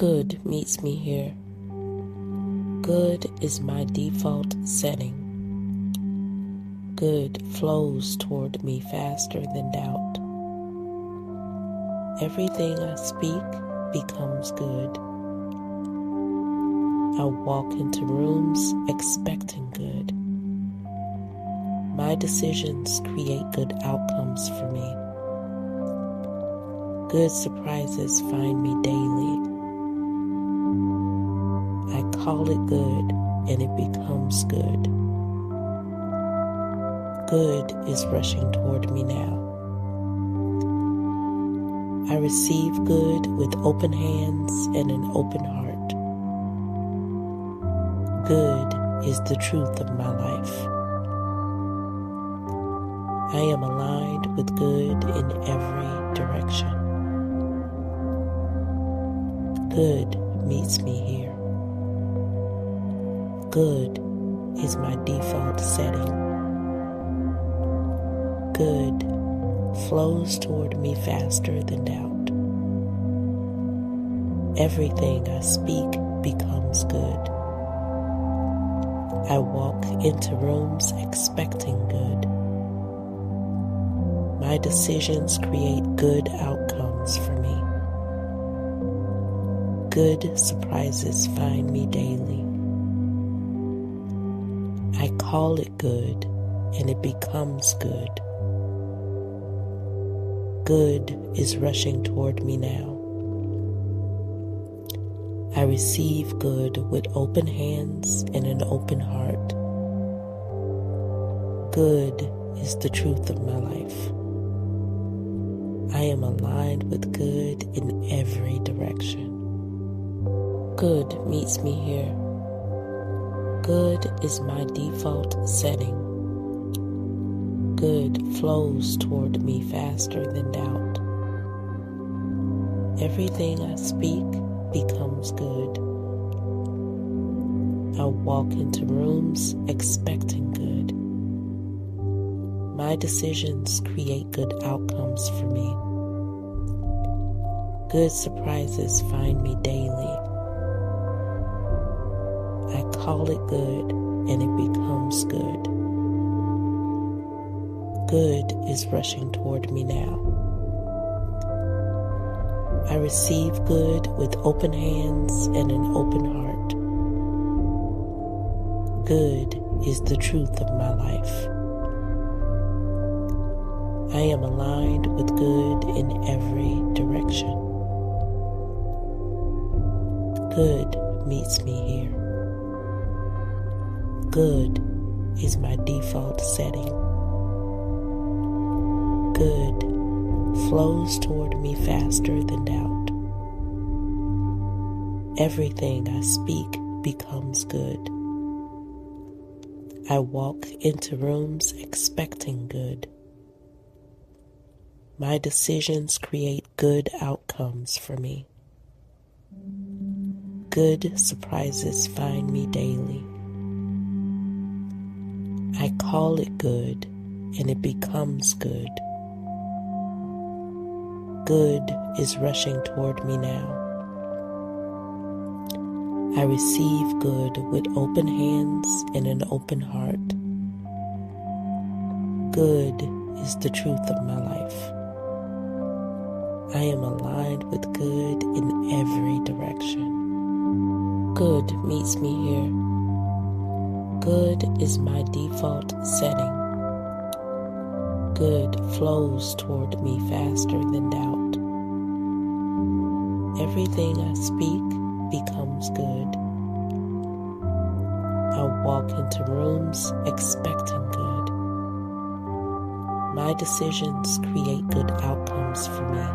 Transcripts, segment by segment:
Good meets me here. Good is my default setting. Good flows toward me faster than doubt. Everything I speak becomes good. I walk into rooms expecting good. My decisions create good outcomes for me. Good surprises find me daily. I call it good and it becomes good. Good is rushing toward me now. I receive good with open hands and an open heart. Good is the truth of my life. I am aligned with good in every direction. Good meets me here. Good is my default setting. Good flows toward me faster than doubt. Everything I speak becomes good. I walk into rooms expecting good. My decisions create good outcomes for me. Good surprises find me daily. I call it good and it becomes good. Good is rushing toward me now. I receive good with open hands and an open heart. Good is the truth of my life. I am aligned with good in every direction. Good meets me here. Good is my default setting. Good flows toward me faster than doubt. Everything I speak becomes good. I walk into rooms expecting good. My decisions create good outcomes for me. Good surprises find me daily. I call it good and it becomes good. Good is rushing toward me now. I receive good with open hands and an open heart. Good is the truth of my life. I am aligned with good in every direction. Good meets me here. Good is my default setting. Good flows toward me faster than doubt. Everything I speak becomes good. I walk into rooms expecting good. My decisions create good outcomes for me. Good surprises find me daily. I call it good and it becomes good. Good is rushing toward me now. I receive good with open hands and an open heart. Good is the truth of my life. I am aligned with good in every direction. Good meets me here. Good is my default setting. Good flows toward me faster than doubt. Everything I speak becomes good. I walk into rooms expecting good. My decisions create good outcomes for me.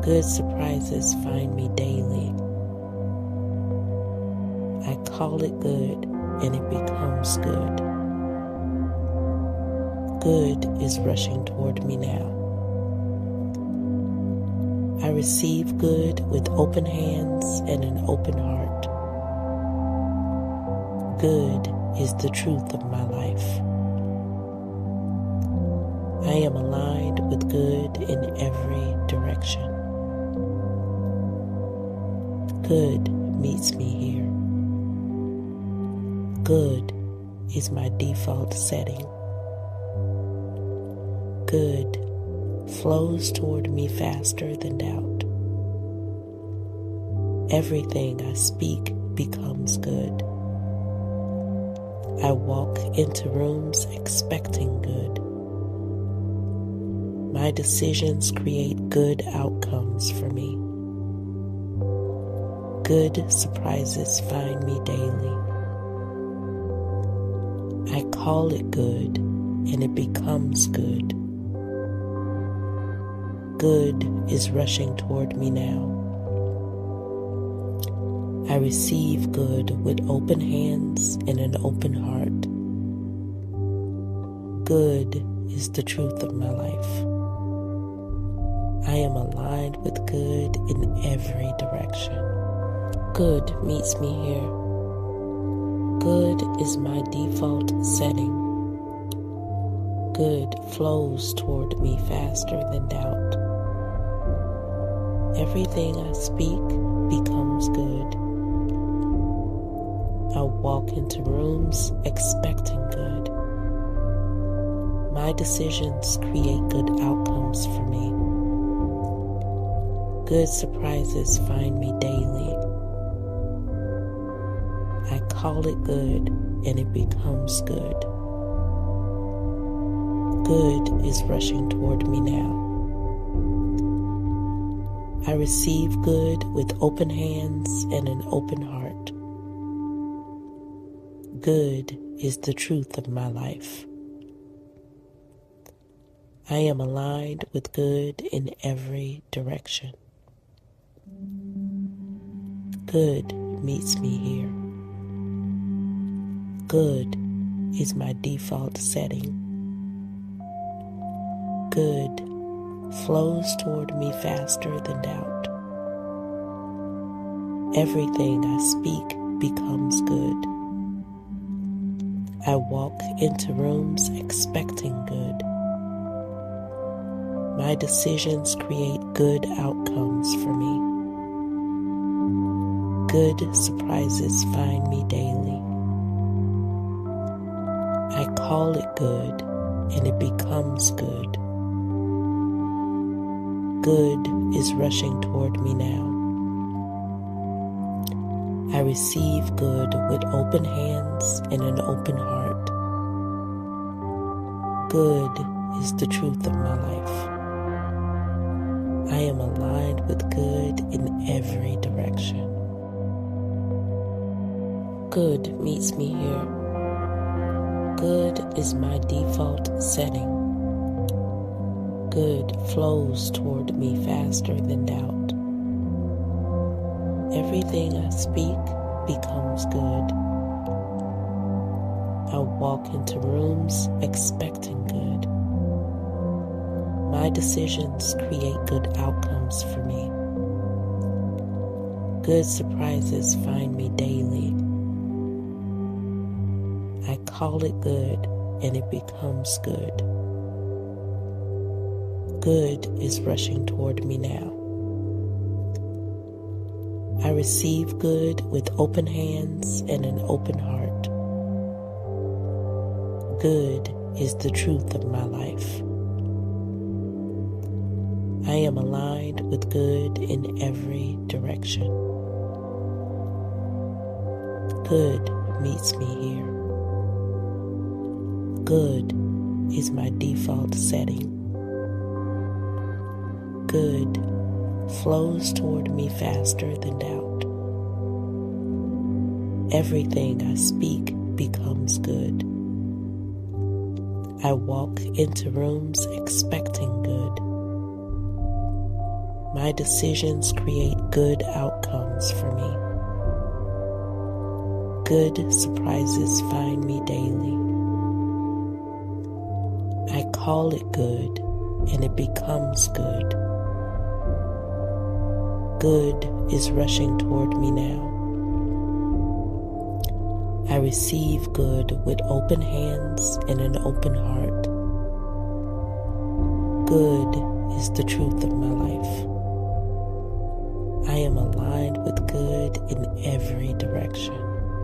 Good surprises find me daily. I call it good and it becomes good. Good is rushing toward me now. I receive good with open hands and an open heart. Good is the truth of my life. I am aligned with good in every direction. Good meets me here. Good is my default setting. Good flows toward me faster than doubt. Everything I speak becomes good. I walk into rooms expecting good. My decisions create good outcomes for me. Good surprises find me daily. I call it good, and it becomes good. Good is rushing toward me now. I receive good with open hands and an open heart. Good is the truth of my life. I am aligned with good in every direction. Good meets me here. Good is my default setting. Good flows toward me faster than doubt. Everything I speak becomes good. I walk into rooms expecting good. My decisions create good outcomes for me. Good surprises find me daily. I call it good, and it becomes good. Good is rushing toward me now. I receive good with open hands and an open heart. Good is the truth of my life. I am aligned with good in every direction. Good meets me here. Good is my default setting. Good flows toward me faster than doubt. Everything I speak becomes good. I walk into rooms expecting good. My decisions create good outcomes for me. Good surprises find me daily. I call it good, and it becomes good. Good is rushing toward me now. I receive good with open hands and an open heart. Good is the truth of my life. I am aligned with good in every direction. Good meets me here. Good is my default setting. Good flows toward me faster than doubt. Everything I speak becomes good. I walk into rooms expecting good. My decisions create good outcomes for me. Good surprises find me daily. I call it good, and it becomes good. Good is rushing toward me now. I receive good with open hands and an open heart. Good is the truth of my life. I am aligned with good in every direction. Good meets me here. Good is my default setting. Good flows toward me faster than doubt. Everything I speak becomes good. I walk into rooms expecting good. My decisions create good outcomes for me. Good surprises find me daily. I call it good, and it becomes good. Good is rushing toward me now. I receive good with open hands and an open heart. Good is the truth of my life. I am aligned with good in every direction.